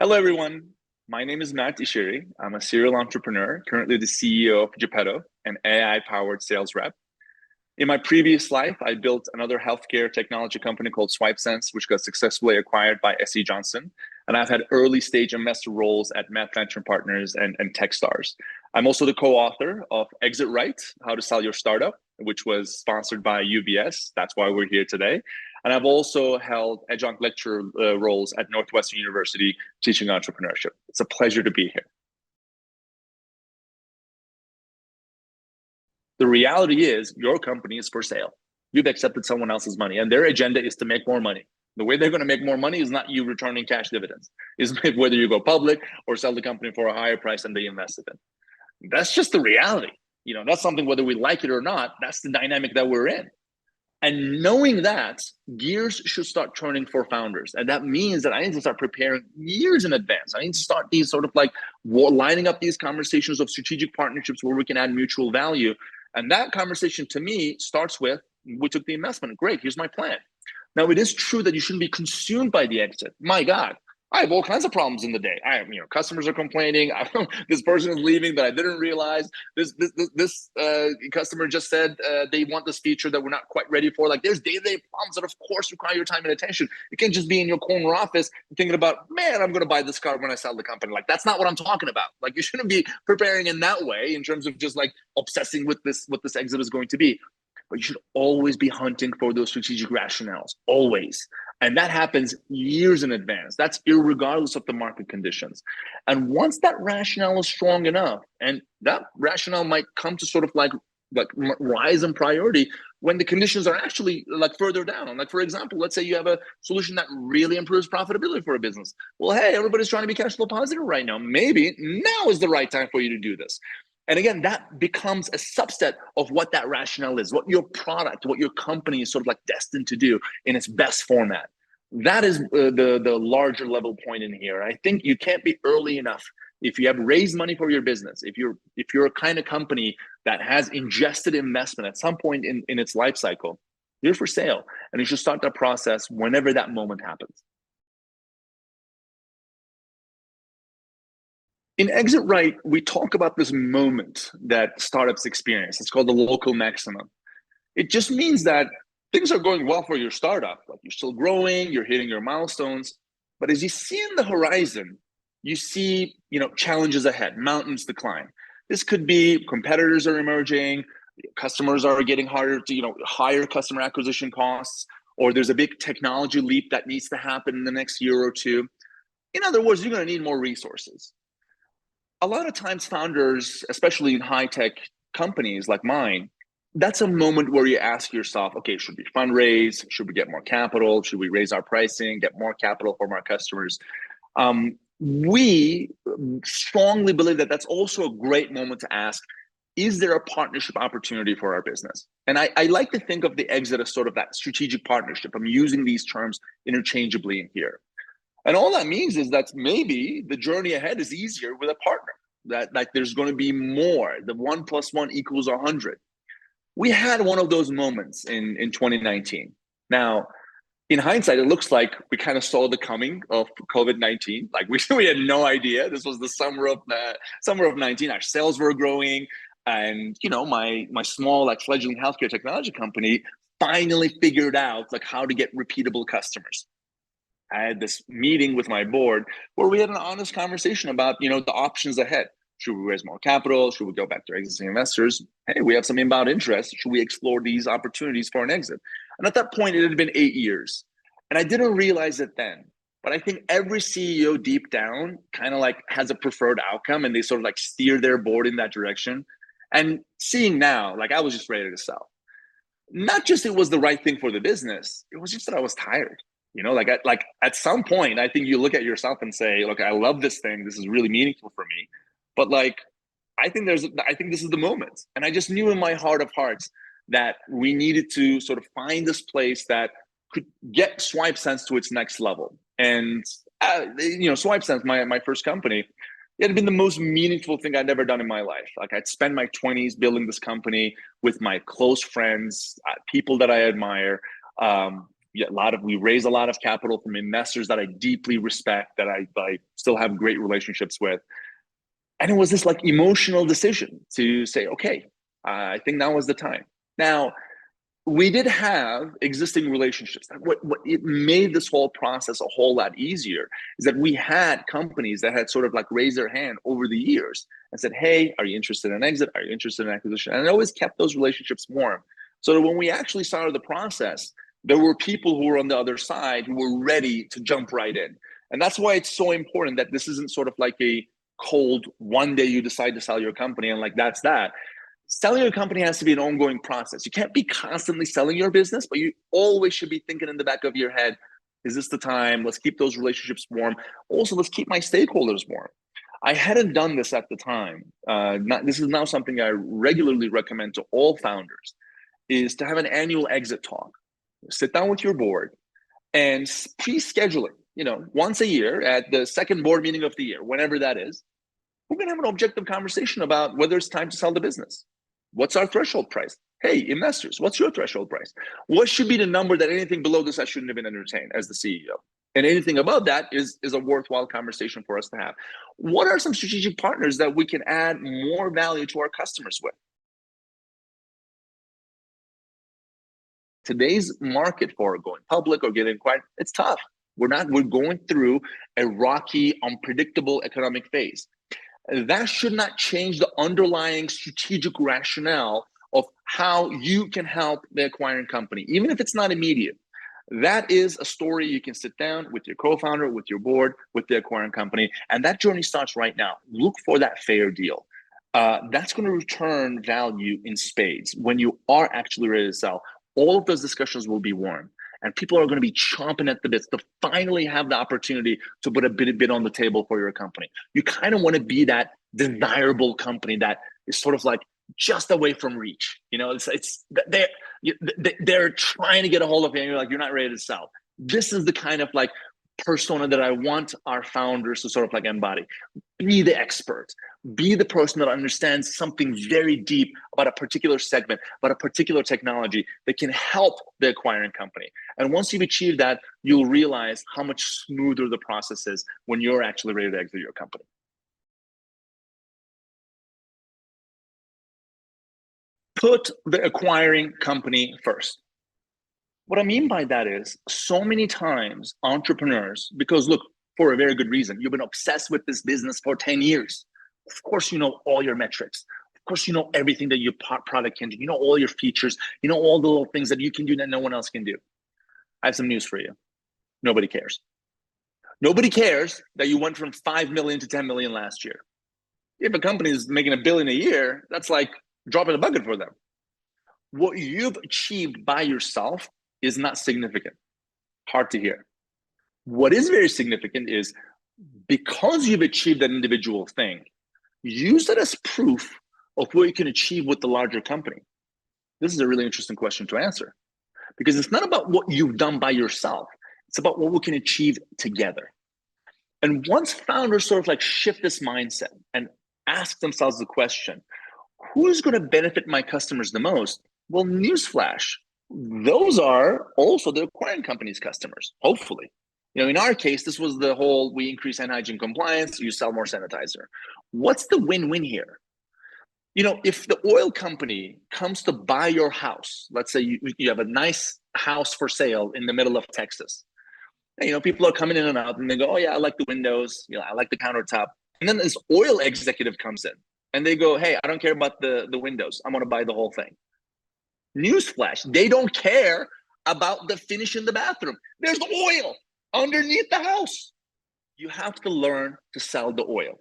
Hello, everyone. My name is Mert Iseri. I'm a serial entrepreneur, currently the CEO of Geppetto, an AI-powered sales rep. In my previous life, I built another healthcare technology company called SwipeSense, which got successfully acquired by SE Johnson. And I've had early stage investor roles at Matt Venture Partners and Techstars. I'm also the co-author of Exit Right, How to Sell Your Startup, which was sponsored by UBS. That's why we're here today. And I've also held adjunct lecture roles at Northwestern University teaching entrepreneurship. It's a pleasure to be here. The reality is your company is for sale. You've accepted someone else's money and their agenda is to make more money. The way they're going to make more money is not you returning cash dividends. Is whether you go public or sell the company for a higher price than they invested in. That's just the reality. That's something, whether we like it or not, that's the dynamic that we're in. And knowing that, gears should start turning for founders. And that means that I need to start preparing years in advance. I need to start these sort of like lining up these conversations of strategic partnerships where we can add mutual value. And that conversation to me starts with, we took the investment. Great, here's my plan. Now, it is true that you shouldn't be consumed by the exit. My God, I have all kinds of problems in the day. Customers are complaining. This person is leaving that I didn't realize. This customer just said they want this feature that we're not quite ready for. Like, there's day-to-day problems that, of course, require your time and attention. You can't just be in your corner office thinking about, man, I'm going to buy this car when I sell the company. Like, that's not what I'm talking about. Like, you shouldn't be preparing in that way in terms of just like obsessing with what this exit is going to be. But you should always be hunting for those strategic rationales, always. And that happens years in advance. That's irregardless of the market conditions. And once that rationale is strong enough, and that rationale might come to sort of like rise in priority when the conditions are actually like further down. Like, for example, let's say you have a solution that really improves profitability for a business. Well, hey, everybody's trying to be cash flow positive right now. Maybe now is the right time for you to do this. And again, that becomes a subset of what that rationale is, what your product, what your company is sort of like destined to do in its best format. That is the larger level point in here. I think you can't be early enough. If you have raised money for your business, if you're a kind of company that has ingested investment at some point in its life cycle, you're for sale. And you should start that process whenever that moment happens. In Exit Right, we talk about this moment that startups experience. It's called the local maximum. It just means that things are going well for your startup. Like, you're still growing, you're hitting your milestones. But as you see in the horizon, you see, challenges ahead, mountains to climb. This could be competitors are emerging, customers are getting harder to, higher customer acquisition costs, or there's a big technology leap that needs to happen in the next year or two. In other words, you're going to need more resources. A lot of times founders, especially in high-tech companies like mine, that's a moment where you ask yourself, okay, should we fundraise? Should we get more capital? Should we raise our pricing, get more capital from our customers? We strongly believe that that's also a great moment to ask, is there a partnership opportunity for our business? And I like to think of the exit as sort of that strategic partnership. I'm using these terms interchangeably in here. And all that means is that maybe the journey ahead is easier with a partner, that like there's going to be more, the 1 + 1 = 100. We had one of those moments in 2019. Now, in hindsight, it looks like we kind of saw the coming of COVID-19. Like we had no idea. This was the summer of 19. Our sales were growing, and my small like fledgling healthcare technology company finally figured out like how to get repeatable customers. I had this meeting with my board where we had an honest conversation about, the options ahead. Should we raise more capital? Should we go back to existing investors? Hey, we have some inbound interest. Should we explore these opportunities for an exit? And at that point, it had been 8 years. And I didn't realize it then. But I think every CEO deep down kind of like has a preferred outcome, and they sort of like steer their board in that direction. And seeing now, like I was just ready to sell. Not just it was the right thing for the business, it was just that I was tired. Like at some point, I think you look at yourself and say, look, I love this thing. This is really meaningful for me. But like, I think this is the moment. And I just knew in my heart of hearts that we needed to sort of find this place that could get SwipeSense to its next level. And, SwipeSense, my first company, it had been the most meaningful thing I'd ever done in my life. Like, I'd spent my 20s building this company with my close friends, people that I admire. We raised a lot of capital from investors that I deeply respect, that I still have great relationships with. And it was this like emotional decision to say, okay, I think now is the time. Now, we did have existing relationships. What it made this whole process a whole lot easier is that we had companies that had sort of like raised their hand over the years and said, hey, are you interested in exit? Are you interested in acquisition? And I always kept those relationships warm. So that when we actually started the process, there were people who were on the other side who were ready to jump right in. And that's why it's so important that this isn't sort of like a cold, one day you decide to sell your company and like that's that. Selling your company has to be an ongoing process. You can't be constantly selling your business, but you always should be thinking in the back of your head, is this the time? Let's keep those relationships warm. Also, let's keep my stakeholders warm. I hadn't done this at the time. This is now something I regularly recommend to all founders, is to have an annual exit talk. Sit down with your board and pre-schedule it, once a year at the second board meeting of the year, whenever that is. We're going to have an objective conversation about whether it's time to sell the business. What's our threshold price? Hey, investors, what's your threshold price? What should be the number that anything below this I shouldn't have been entertained as the CEO? And anything above that is a worthwhile conversation for us to have. What are some strategic partners that we can add more value to our customers with? Today's market for going public or getting acquired, it's tough. We're going through a rocky, unpredictable economic phase. That should not change the underlying strategic rationale of how you can help the acquiring company, even if it's not immediate. That is a story you can sit down with your co-founder, with your board, with the acquiring company, and that journey starts right now. Look for that fair deal. That's going to return value in spades when you are actually ready to sell. All of those discussions will be warm. And people are going to be chomping at the bits to finally have the opportunity to put a bid on the table for your company. You kind of want to be that desirable company that is sort of like just away from reach. They're trying to get a hold of you, and you're like, you're not ready to sell. This is the kind of like persona that I want our founders to sort of like embody. Be the expert. Be the person that understands something very deep about a particular segment, about a particular technology that can help the acquiring company. And once you've achieved that, you'll realize how much smoother the process is when you're actually ready to exit your company. Put the acquiring company first. What I mean by that is so many times entrepreneurs, because look, for a very good reason, you've been obsessed with this business for 10 years. Of course, you know all your metrics. Of course, you know everything that your product can do. You know all your features. You know all the little things that you can do that no one else can do. I have some news for you. Nobody cares. Nobody cares that you went from 5 million to 10 million last year. If a company is making $1 billion a year, that's like dropping a bucket for them. What you've achieved by yourself is not significant. Hard to hear. What is very significant is because you've achieved that individual thing, use that as proof of what you can achieve with the larger company. This is a really interesting question to answer because it's not about what you've done by yourself. It's about what we can achieve together. And once founders sort of like shift this mindset and ask themselves the question, who's going to benefit my customers the most? Well, newsflash, those are also the acquiring company's customers, hopefully. In our case, this was the whole, we increase hand hygiene compliance, you sell more sanitizer. What's the win-win here? If the oil company comes to buy your house, let's say you have a nice house for sale in the middle of Texas. People are coming in and out and they go, oh yeah, I like the windows, I like the countertop. And then this oil executive comes in and they go, hey, I don't care about the windows. I'm going to buy the whole thing. Newsflash, they don't care about the finish in the bathroom. There's oil underneath the house. You have to learn to sell the oil.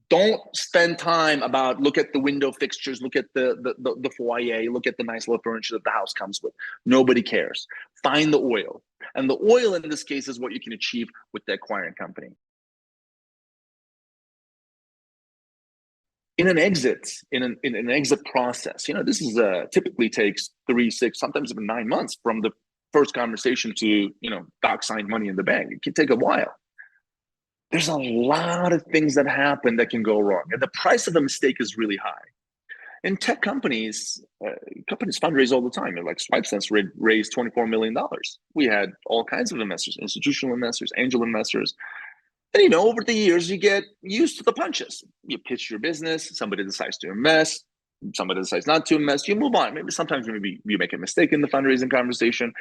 Don't spend time about look at the window fixtures, look at the foyer, look at the nice little furniture that the house comes with. Nobody cares. Find the oil. And the oil in this case is what you can achieve with the acquiring company. In an exit, in an exit process, this is typically takes 3, 6, sometimes even 9 months from the first conversation to doc sign money in the bank. It can take a while. There's a lot of things that happen that can go wrong, and the price of the mistake is really high. In tech companies, companies fundraise all the time. Like SwipeSense raised $24 million. We had all kinds of investors, institutional investors, angel investors. And over the years, you get used to the punches. You pitch your business, somebody decides to invest, somebody decides not to invest, you move on. Maybe you make a mistake in the fundraising conversation.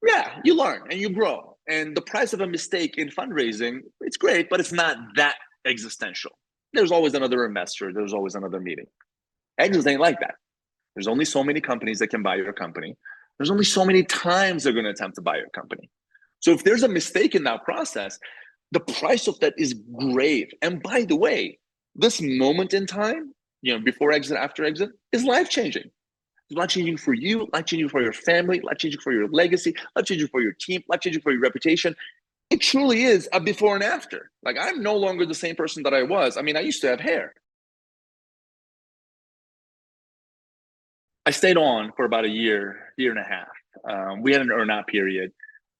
Yeah, you learn and you grow. And the price of a mistake in fundraising, it's great, but it's not that existential. There's always another investor, there's always another meeting. Exits ain't like that. There's only so many companies that can buy your company. There's only so many times they're going to attempt to buy your company. So if there's a mistake in that process, the price of that is grave. And by the way, this moment in time, before exit, after exit, is life-changing. It's life-changing for you, life-changing for your family, life-changing for your legacy, life-changing for your team, life-changing for your reputation. It truly is a before and after. Like, I'm no longer the same person that I was. I used to have hair. I stayed on for about a year and a half. We had an earn-out period.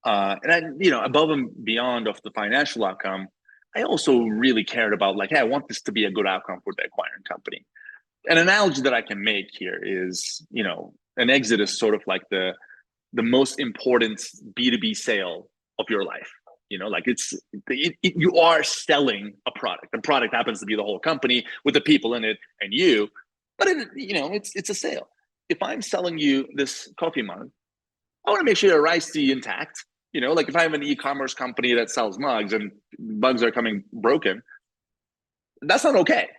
And above and beyond of the financial outcome, I also really cared about hey, I want this to be a good outcome for the acquiring company. An analogy that I can make here is, an exit is sort of like the most important B2B sale of your life. You are selling a product. The product happens to be the whole company with the people in it and you, but it's a sale. If I'm selling you this coffee mug, I want to make sure it arrives to you intact. If I have an e-commerce company that sells mugs and mugs are coming broken, that's not okay.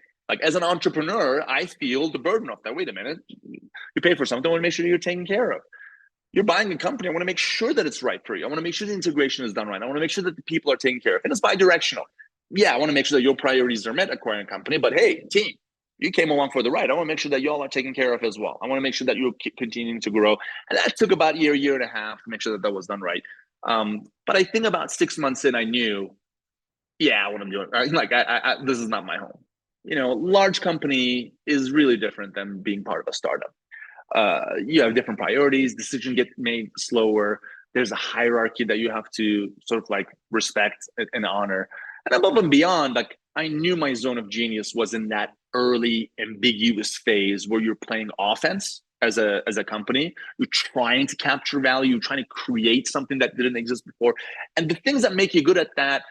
As an entrepreneur, I feel the burden of that. Wait a minute, you pay for something, I want to make sure you're taken care of. You're buying a company, I want to make sure that it's right for you. I want to make sure the integration is done right. I want to make sure that the people are taken care of. And it's bi-directional. Yeah, I want to make sure that your priorities are met acquiring a company, but hey, team, you came along for the ride. I want to make sure that y'all are taken care of as well. I want to make sure that you're continuing to grow. And that took about a year and a half to make sure that was done right. But I think about 6 months in, I knew, what I'm doing. This is not my home. Large company is really different than being part of a startup. You have different priorities. Decisions get made slower. There's a hierarchy that you have to sort of respect and honor. And above and beyond, I knew my zone of genius was in that early ambiguous phase where you're playing offense as a company. You're trying to capture value. You're trying to create something that didn't exist before. And the things that make you good at that,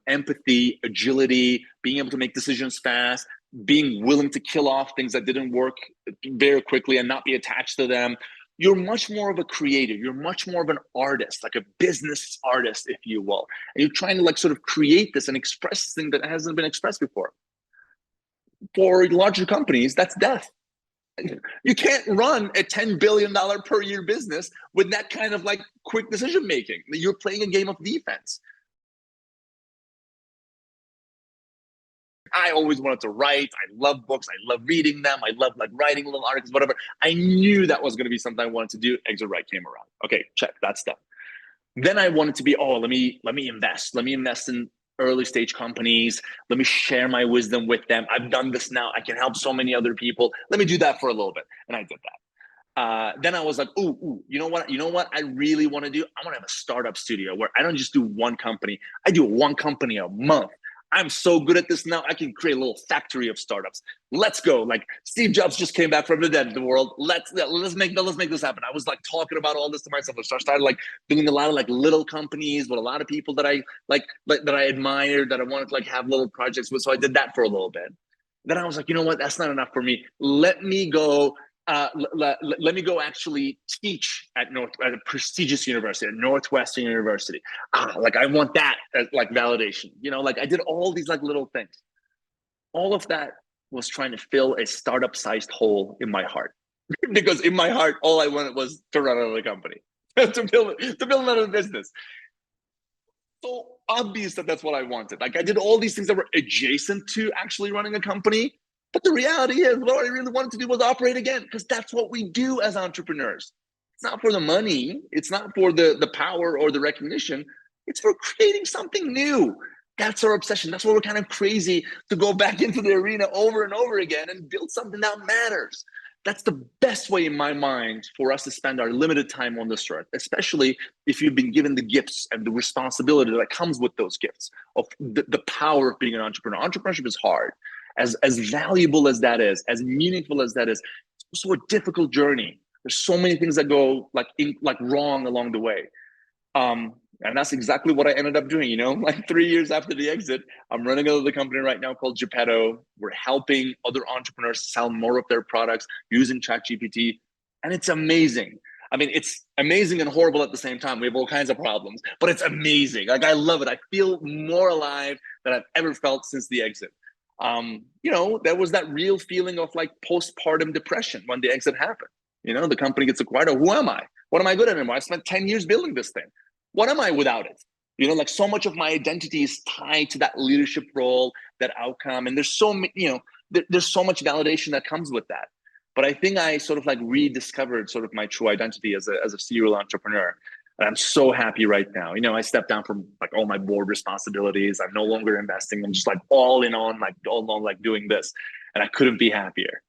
empathy, agility, being able to make decisions fast, being willing to kill off things that didn't work very quickly and not be attached to them. You're much more of a creator. You're much more of an artist, like a business artist, if you will. And you're trying to sort of create this and express this thing that hasn't been expressed before. For larger companies, that's death. You can't run a $10 billion per year business with that kind of quick decision making. You're playing a game of defense. I always wanted to write. I love books. I love reading them. I love writing little articles, whatever. I knew that was going to be something I wanted to do. Exit Right came around. Okay, check, that's done. Then I wanted to be, let me invest. Let me invest in early stage companies. Let me share my wisdom with them. I've done this now. I can help so many other people. Let me do that for a little bit. And I did that. Then I was like, you know what I really want to do? I want to have a startup studio where I don't just do one company. I do one company a month. I'm so good at this now. I can create a little factory of startups. Let's go. Steve Jobs just came back from the dead, the world. Let's make this happen. I was talking about all this to myself. I started doing a lot of little companies with a lot of people that I that I admired, that I wanted to have little projects with. So I did that for a little bit. Then I was like, you know what? That's not enough for me. Let me go actually teach at a prestigious university, at Northwestern University. I want that as validation. I did all these little things. All of that was trying to fill a startup-sized hole in my heart. Because in my heart, all I wanted was to run another company, to build another business. So obvious that that's what I wanted. I did all these things that were adjacent to actually running a company. But the reality is, what I really wanted to do was operate again, because that's what we do as entrepreneurs. It's not for the money. It's not for the power or the recognition. It's for creating something new. That's our obsession. That's why we're kind of crazy to go back into the arena over and over again and build something that matters. That's the best way in my mind for us to spend our limited time on this earth, especially if you've been given the gifts and the responsibility that comes with those gifts of the power of being an entrepreneur. Entrepreneurship is hard. As valuable as that is, as meaningful as that is, so a difficult journey. There's so many things that go like wrong along the way. And that's exactly what I ended up doing. Like 3 years after the exit, I'm running another company right now called Geppetto. We're helping other entrepreneurs sell more of their products using ChatGPT. And it's amazing. I mean, it's amazing and horrible at the same time. We have all kinds of problems, but it's amazing. Like, I love it. I feel more alive than I've ever felt since the exit. There was that real feeling of like postpartum depression when the exit happened. The company gets acquired. Who am I? What am I good at anymore? I spent 10 years building this thing. What am I without it? Like so much of my identity is tied to that leadership role, that outcome. And there's so much validation that comes with that. But I think I sort of like rediscovered sort of my true identity as a serial entrepreneur. And I'm so happy right now. I stepped down from like all my board responsibilities. I'm no longer investing. I'm just like all in on like doing this. And I couldn't be happier.